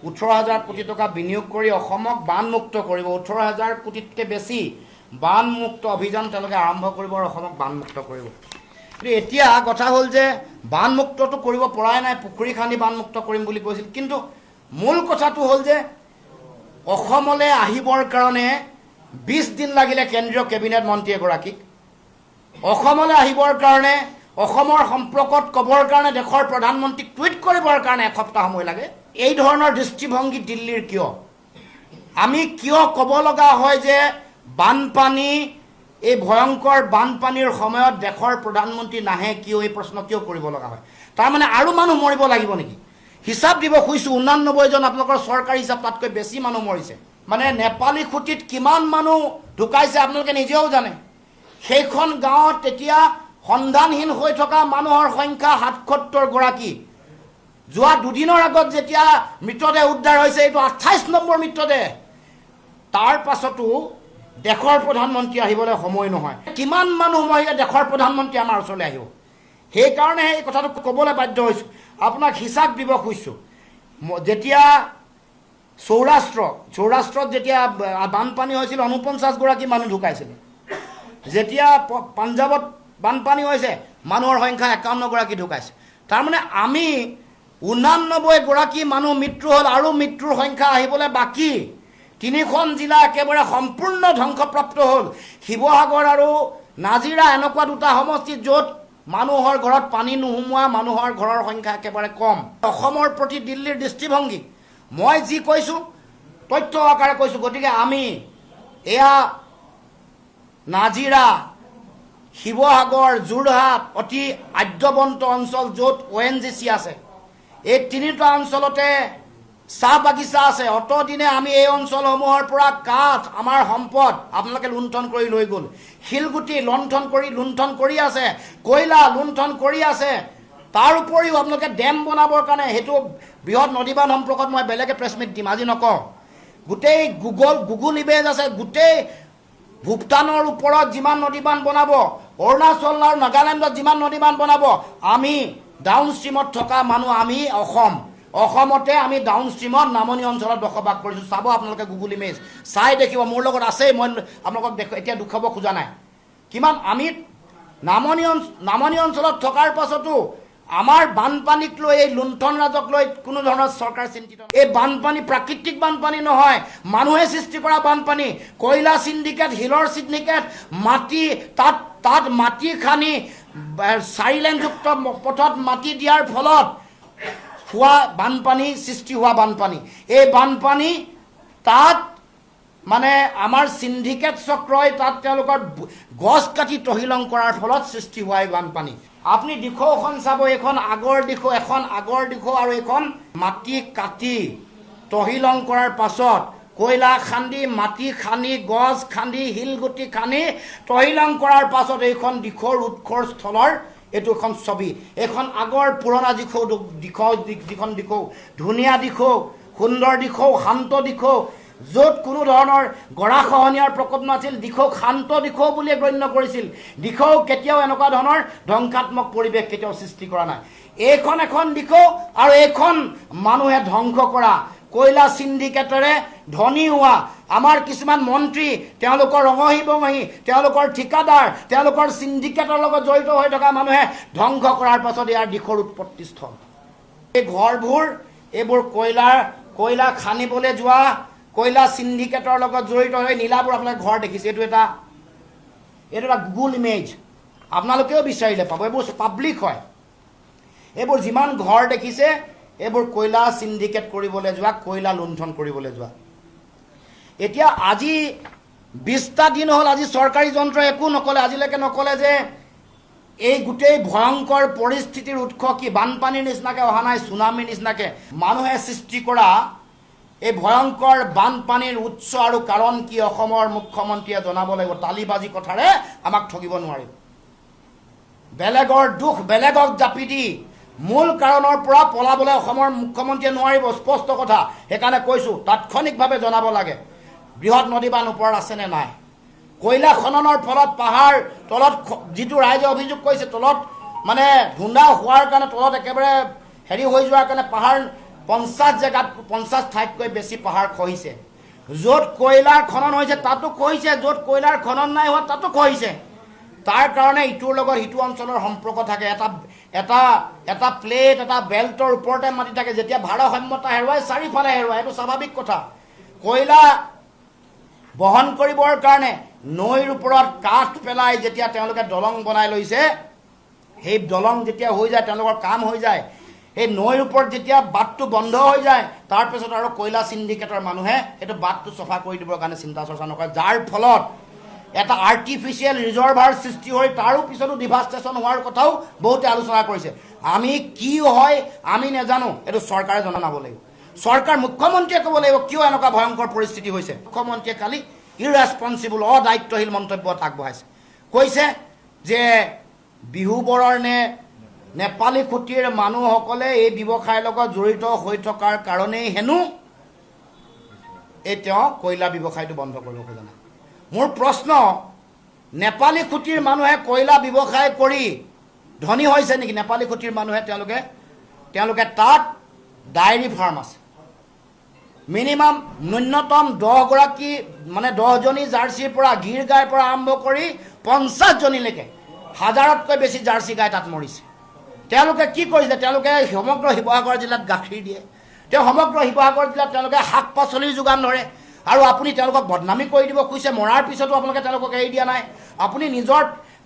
18,000 কোটি টকা বিনিয়োগ কৰি অসমক বানমুক্ত কৰিব। 18,000 কোটিতকৈ বেছি বানমুক্ত অভিযান তেওঁলোকে আৰম্ভ কৰিব আৰু অসমক বানমুক্ত কৰিব। কিন্তু এতিয়া কথা হ'ল যে বানমুক্তটো কৰিব পৰাই নাই, পুখুৰী খান্দি বানমুক্ত কৰিম বুলি কৈছিল। কিন্তু মূল কথাটো হ'ল যে অসমলৈ আহিবৰ কাৰণে 20 দিন লাগিলে কেন্দ্ৰীয় কেবিনেট মন্ত্ৰী এগৰাকীক। অসমলৈ আহিবৰ কাৰণে, অসমৰ সম্পৰ্কত ক'বৰ কাৰণে দেশৰ প্ৰধানমন্ত্ৰীক টুইট কৰিবৰ কাৰণে এসপ্তাহ সময় লাগে। এই ধৰণৰ দৃষ্টিভংগী দিল্লীৰ কিয়? আমি কিয় ক'ব লগা হয় যে বানপানী, এই ভয়ংকৰ বানপানীৰ সময়ত দেশৰ প্ৰধানমন্ত্ৰী নাহে কিয়? এই প্ৰশ্ন কিয় কৰিব লগা হয়? তাৰমানে আৰু মানুহ মৰিব লাগিব নেকি? হিচাপ দিব খুজিছোঁ, 89 জন আপোনালোকৰ চৰকাৰী হিচাপ, তাতকৈ বেছি মানুহ মৰিছে। মানে নেপালী খুঁটিত কিমান মানুহ ঢুকাইছে আপোনালোকে নিজেও জানে। সেইখন গাঁৱত তেতিয়া সন্ধানহীন হৈ থকা মানুহৰ সংখ্যা 77 গৰাকী। যোৱা দুদিনৰ আগত যেতিয়া মৃতদেহ উদ্ধাৰ হৈছে, এইটো 28 নম্বৰ মৃতদেহ। তাৰ পাছতো দেশৰ প্ৰধানমন্ত্ৰী আহিবলৈ সময় নহয়। কিমান মানুহ মৰিলে দেশৰ প্ৰধানমন্ত্ৰী আমাৰ ওচৰলৈ আহিব? সেইকাৰণে এই কথাটো ক'বলৈ বাধ্য হৈছোঁ। আপোনাক হিচাপ দিব খুজিছোঁ, যেতিয়া সৌৰাষ্ট্ৰত যেতিয়া বানপানী হৈছিল 49 গৰাকী মানুহ ঢুকাইছিল। যেতিয়া পাঞ্জাৱত বানপানী হৈছে মানুহৰ সংখ্যা 51 গৰাকী ঢুকাইছে। তাৰমানে আমি 89 গৰাকী মানুহ মৃত্যু হ'ল আৰু মৃত্যুৰ সংখ্যা আহিবলৈ বাকী। 3খন জিলা একেবাৰে সম্পূৰ্ণ ধ্বংসপ্ৰাপ্ত হ'ল। শিৱসাগৰ আৰু নাজিৰা এনেকুৱা দুটা সমষ্টিত য'ত মানুহৰ ঘৰত পানী নোসোমোৱা মানুহৰ ঘৰৰ সংখ্যা একেবাৰে কম। অসমৰ প্ৰতি দিল্লীৰ দৃষ্টিভংগী মই যি কৈছোঁ তথ্য আকাৰে কৈছোঁ। গতিকে আমি এয়া নাজিৰা, শিৱসাগৰ, যোৰহাট অতি আদ্যৱন্ত অঞ্চল য'ত ONGC আছে। এই 3টা অঞ্চলতে চাহ বাগিচা আছে। অতদিনে আমি এই অঞ্চলসমূহৰ পৰা কাঠ, আমাৰ সম্পদ আপোনালোকে লুণ্ঠন কৰি লৈ গ'ল। শিলগুটি লুণ্ঠন কৰি আছে, কয়লা লুণ্ঠন কৰি আছে। তাৰ উপৰিও আপোনালোকে ডেম বনাবৰ কাৰণে, সেইটো বৃহৎ নদীবান সম্পৰ্কত মই বেলেগে প্ৰেছমিট দিম, আজি নকওঁ। গোটেই গুগল ইমেজ আছে। গোটেই ভূটানৰ ওপৰত যিমান নদীবান বনাব, অৰুণাচল আৰু নাগালেণ্ডত যিমান নদীবান বনাব, আমি ডাউন ষ্ট্ৰীমত থকা মানুহ, আমি অসমতে আমি ডাউন ষ্ট্ৰীমত নামনি অঞ্চলত বসবাস কৰিছোঁ। চাব আপোনালোকে গুগল ইমেজ চাই দেখিব। মোৰ লগত আছেই, মই আপোনালোকক এতিয়া দেখুৱাব খোজা নাই। কিমান আমি নামনি অঞ্চলত থকাৰ পাছতো আমাৰ বানপানীক লৈ, এই লুণ্ঠন ৰাজক লৈ কোনো ধৰণৰ চৰকাৰ চিন্তিত। এই বানপানী প্ৰাকৃতিক বানপানী নহয়, মানুহে সৃষ্টি কৰা বানপানী। কয়লা চিণ্ডিকেট, শিলৰ চিণ্ডিকেট, মাটি তাত মাটি খানি 4 লেনযুক্ত পথত মাটি দিয়াৰ ফলত হোৱা বানপানী, সৃষ্টি হোৱা বানপানী। এই বানপানী তাত মানে আমাৰ চিণ্ডিকেট চক্ৰই তাত তেওঁলোকৰ গছ কাটি তহিলং কৰাৰ ফলত সৃষ্টি হোৱা এই বানপানী। আপুনি দিশৌখন চাব, এখন আগৰ দিশৌ আৰু এখন মাটি কাটি তহিলং কৰাৰ পাছত কয়লা খান্দি, মাটি খান্দি, গছ খান্দি, শিলগুটি খান্দি তহিলং কৰাৰ পাছত এইখন দিশৌৰ উৎসৰ স্থলৰ এইটো এখন ছবি। এইখন আগৰ পুৰণা যিখন দিশৌ, ধুনীয়া দিশৌ, সুন্দৰ দিশৌ, শান্ত দিশৌ, য'ত কোনো ধৰণৰ গৰাখহনীয়াৰ প্ৰকোপ নাছিল। দিশৌক শান্ত দিশৌ বুলিয়ে গণ্য কৰিছিল। দিশৌ কেতিয়াও এনেকুৱা ধৰণৰ ধ্বংসাত্মক পৰিৱেশ কেতিয়াও সৃষ্টি কৰা নাই। এইখন এখন দিশৌ আৰু এইখন মানুহে ধ্বংস কৰা, কয়লা চিণ্ডিকেটৰে ধনী হোৱা আমাৰ কিছুমান মন্ত্ৰী, তেওঁলোকৰ ৰঙহী বঙহী, তেওঁলোকৰ ঠিকাদাৰ, তেওঁলোকৰ চিণ্ডিকেটৰ লগত জড়িত হৈ থকা মানুহে ধ্বংস কৰাৰ পাছত ইয়াৰ দিশৰ উৎপত্তিস্থল। এই ঘৰবোৰ, এইবোৰ কয়লা খান্দিবলৈ যোৱা কয়লা চিণ্ডিকেটৰ লগত জড়িত হৈ নীলাবোৰ আপোনালোকে ঘৰ দেখিছে। এইটো এটা গুগল ইমেজ, আপোনালোকেও বিচাৰিলে পাব। এইবোৰ পাব্লিক হয়। এইবোৰ যিমান ঘৰ দেখিছে, এইবোৰ কয়লা চিণ্ডিকেট কৰিবলৈ যোৱা, কয়লা লুণ্ঠন কৰিবলৈ যোৱা। এতিয়া আজি 20টা দিন হ'ল, আজি চৰকাৰী যন্ত্ৰই একো নক'লে, আজিলৈকে নক'লে যে এই গোটেই ভয়ংকৰ পৰিস্থিতিৰ উৎস কি। বানপানীৰ নিচিনাকৈ অহা নাই, চুনামীৰ নিচিনাকৈ মানুহে সৃষ্টি কৰা এই ভয়ংকৰ বানপানীৰ উৎস আৰু কাৰণ কি অসমৰ মুখ্যমন্ত্ৰীয়ে জনাব লাগিব। তালিবাজি কথাৰে আমাক ঠগিব নোৱাৰিব। বেলেগৰ দুখ বেলেগক জাপি দি মূল কাৰণৰ পৰা পলাবলৈ অসমৰ মুখ্যমন্ত্ৰীয়ে নোৱাৰিব, স্পষ্ট কথা। সেইকাৰণে কৈছোঁ, তাৎক্ষণিকভাৱে জনাব লাগে বৃহৎ নদীবান ওপৰত আছেনে নাই। কয়লা খননৰ ফলত পাহাৰ তলত, যিটো ৰাইজে অভিযোগ কৰিছে, তলত মানে ধুন্দা হোৱাৰ কাৰণে, তলত একেবাৰে হেৰি হৈ যোৱাৰ কাৰণে পাহাৰ 50 জেগাত 50 ঠাইতকৈ বেছি পাহাৰ খহিছে য'ত কয়লাৰ খনন হৈছে তাতো খহিছে য'ত কয়লাৰ খনন নাই হোৱা তাতো খহিছে তাৰ কাৰণে ইটোৰ লগত সিটো অঞ্চলৰ সম্পৰ্ক থাকে এটা প্লেট এটা বেল্টৰ ওপৰতে মাটি থাকে যেতিয়া ভাৰসাম্যতা হেৰুৱাই চাৰিফালে হেৰুৱাই এইটো স্বাভাৱিক কথা কয়লা বহন কৰিবৰ কাৰণে নৈৰ ওপৰত কাঠ পেলাই যেতিয়া তেওঁলোকে দলং বনাই লৈছে সেই দলং যেতিয়া হৈ যায় তেওঁলোকৰ কাম হৈ যায় এই নৈৰ ওপৰত যেতিয়া বাটটো বন্ধ হৈ যায় তাৰ পিছত আৰু কয়লা সিন্ডিকেটৰ মানুহে এইটো বাটটো চফা কৰি দিবৰ কাৰণে চিন্তা চৰ্চা নকৰে যাৰ ফলত এটা আৰ্টিফিচিয়েল ৰিজাৰ্ভাৰ সৃষ্টি হৈ তাৰো পিছতো ডিভাষ্টেশ্যন হোৱাৰ কথাও বহুতে আলোচনা কৰিছে আমি কি হয় আমি নাজানো এইটো চৰকাৰে জনাব লাগিব চৰকাৰ মুখ্যমন্ত্ৰীয়ে ক'ব লাগিব কিয় এনেকুৱা ভয়ংকৰ পৰিস্থিতি হৈছে মুখ্যমন্ত্ৰীয়ে কালি ইৰেছপন্সিবল অদায়িত্বশীল মন্তব্য আগবঢ়াইছে কৈছে যে বিহুবৰৰ নেপালী খুঁটিৰ মানুহসকলে এই ব্যৱসায়ৰ লগত জড়িত হৈ থকাৰ কাৰণেই হেনো তেওঁ কয়লা ব্যৱসায়টো বন্ধ কৰিব খোজা নাই মোৰ প্ৰশ্ন নেপালী খুঁটিৰ মানুহে কয়লা ব্যৱসায় কৰি ধনী হৈছে নেকি নেপালী খুঁটিৰ মানুহে তেওঁলোকে তাত ডায়েৰী ফাৰ্ম আছে মিনিমাম ন্যূনতম 10 গৰাকী মানে 10 জনী জাৰ্চিৰ পৰা গিৰ গাইৰ পৰা আৰম্ভ কৰি 50 জনীলৈকে হাজাৰতকৈ বেছি জাৰ্চি গাই তাত মৰিছে তেওঁলোকে কি কৰিছে তেওঁলোকে সমগ্ৰ শিৱসাগৰ জিলাত গাখীৰ দিয়ে সমগ্ৰ শিৱসাগৰ জিলাত তেওঁলোকে শাক পাচলিৰ যোগান ধৰে আৰু আপুনি তেওঁলোকক বদনামী কৰি দিব খুজিছে মৰাৰ পিছতো আপোনালোকে তেওঁলোকক এৰি দিয়া নাই আপুনি নিজৰ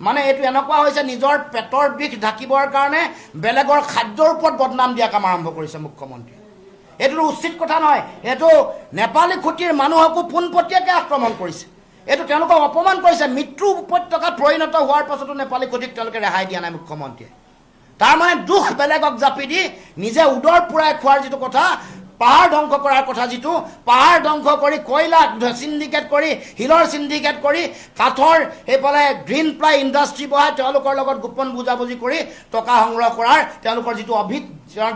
মানে এইটো এনেকুৱা হৈছে নিজৰ পেটৰ বিষ ঢাকিবৰ কাৰণে বেলেগৰ খাদ্যৰ ওপৰত বদনাম দিয়া কাম আৰম্ভ কৰিছে মুখ্যমন্ত্ৰী এইটো উচিত কথা নহয় এইটো নেপালী খুঁটিৰ মানুহকো পোনপটীয়াকৈ আক্ৰমণ কৰিছে এইটো তেওঁলোকক অপমান কৰিছে মৃত্যু উপত্যকাত পৰিণত হোৱাৰ পাছতো নেপালী খুঁটিক তেওঁলোকে ৰেহাই দিয়া নাই মুখ্যমন্ত্ৰীয়ে তাৰ মানে দুখ বেলেগক জাপি দি নিজে উদৰ পুৰাই খোৱাৰ যিটো কথা পাহাৰ ধ্বংস কৰাৰ কথা যিটো পাহাৰ ধ্বংস কৰি কয়লা সিন্ডিকেট কৰি হিলৰ সিন্ডিকেট কৰি কাঠৰ এইফালে গ্ৰীণ প্লাই ইণ্ডাষ্ট্ৰী বহাই তেওঁলোকৰ লগত গোপন বুজাবুজি কৰি টকা সংগ্ৰহ কৰাৰ তেওঁলোকৰ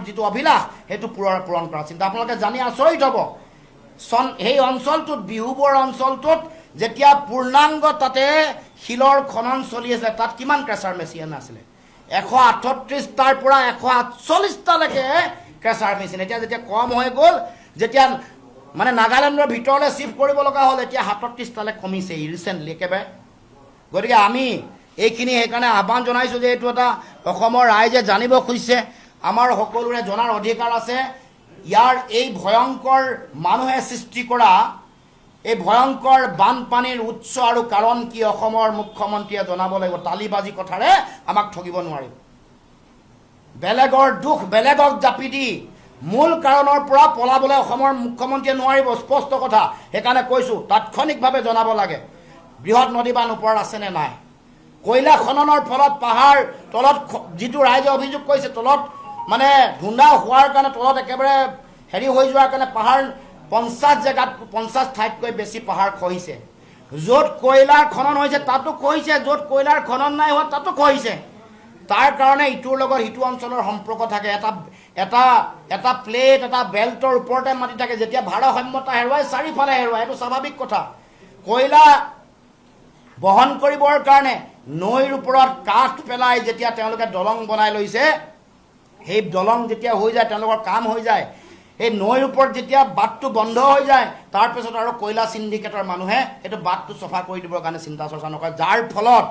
যিটো অভিলাষ সেইটো পূৰণ কৰাৰ চিন্তা আপোনালোকে জানি আচৰিত হ'ব সেই অঞ্চলটোত বিহুবৰ অঞ্চলটোত যেতিয়া পূৰ্ণাংগ তাতে শিলৰ খনন চলি আছিলে তাত কিমান ক্ৰেচাৰ মেচিন আছিলে 138টাৰ পৰা 148টালৈকে ক্ৰেচাৰ মেচিন যেতিয়া কম হৈ গ'ল যেতিয়া মানে নাগালেণ্ডৰ ভিতৰলৈ শিফ্ট কৰিব লগা হ'ল এতিয়া 37টালৈ কমিছে ৰিচেণ্টলি একেবাৰে গতিকে আমি এইখিনি সেইকাৰণে আহ্বান জনাইছোঁ যে এইটো এটা অসমৰ ৰাইজে জানিব খুজিছে আমাৰ সকলোৰে জনাৰ অধিকাৰ আছে ইয়াৰ এই ভয়ংকৰ মানুহে সৃষ্টি কৰা এই ভয়ংকৰ বানপানীৰ উৎস আৰু কাৰণ কি অসমৰ মুখ্যমন্ত্ৰীয়ে জনাব লাগিব তালিবাজি কথাৰে আমাক ঠগিব নোৱাৰিব বেলেগৰ দুখ বেলেগক জাপি দি মূল কাৰণৰ পৰা পলাবলৈ অসমৰ মুখ্যমন্ত্ৰীয়ে নোৱাৰিব স্পষ্ট কথা সেইকাৰণে কৈছোঁ তাৎক্ষণিকভাৱে জনাব লাগে বৃহৎ নদী বান্ধ ওপৰত আছেনে নাই কয়লা খননৰ ফলত পাহাৰ তলত যিটো ৰাইজে অভিযোগ কৰিছে তলত মানে ধুন্দা হোৱাৰ কাৰণে তলত একেবাৰে হেৰি হৈ যোৱাৰ কাৰণে পাহাৰ 50 জেগাত 50 ঠাইতকৈ বেছি পাহাৰ খহিছে য'ত কয়লাৰ খনন হৈছে তাতো খহিছে য'ত কয়লাৰ খনন নাই হোৱা তাতো খহিছে তাৰ কাৰণে ইটোৰ লগত সিটো অঞ্চলৰ সম্পৰ্ক থাকে এটা প্লেট এটা বেল্টৰ ওপৰতে মাটি থাকে যেতিয়া ভাৰসাম্যতা হেৰুৱাই চাৰিফালে হেৰুৱাই এইটো স্বাভাৱিক কথা কয়লা বহন কৰিবৰ কাৰণে নৈৰ ওপৰত কাঠ পেলাই যেতিয়া তেওঁলোকে দলং বনাই লৈছে সেই দলং যেতিয়া হৈ যায় তেওঁলোকৰ কাম হৈ যায় এই নৈৰ ওপৰত যেতিয়া বাটটো বন্ধ হৈ যায় তাৰ পিছত আৰু কয়লা সিন্ডিকেটৰ মানুহে এইটো বাটটো চফা কৰি দিবৰ কাৰণে চিন্তা চৰ্চা নকৰে যাৰ ফলত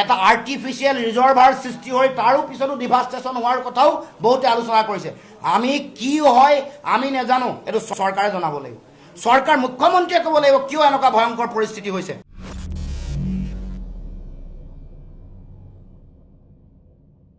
এটা আৰ্টিফিচিয়েল ৰিজাৰ্ভাৰ সৃষ্টি হৈ তাৰো পিছতো ডিভাষ্টেশ্যন হোৱাৰ কথাও বহুতে আলোচনা কৰিছে আমি কি হয় আমি নাজানো এইটো চৰকাৰে জনাব লাগিব চৰকাৰ মুখ্যমন্ত্ৰীয়ে ক'ব লাগিব কিয় এনেকুৱা ভয়ংকৰ পৰিস্থিতি হৈছে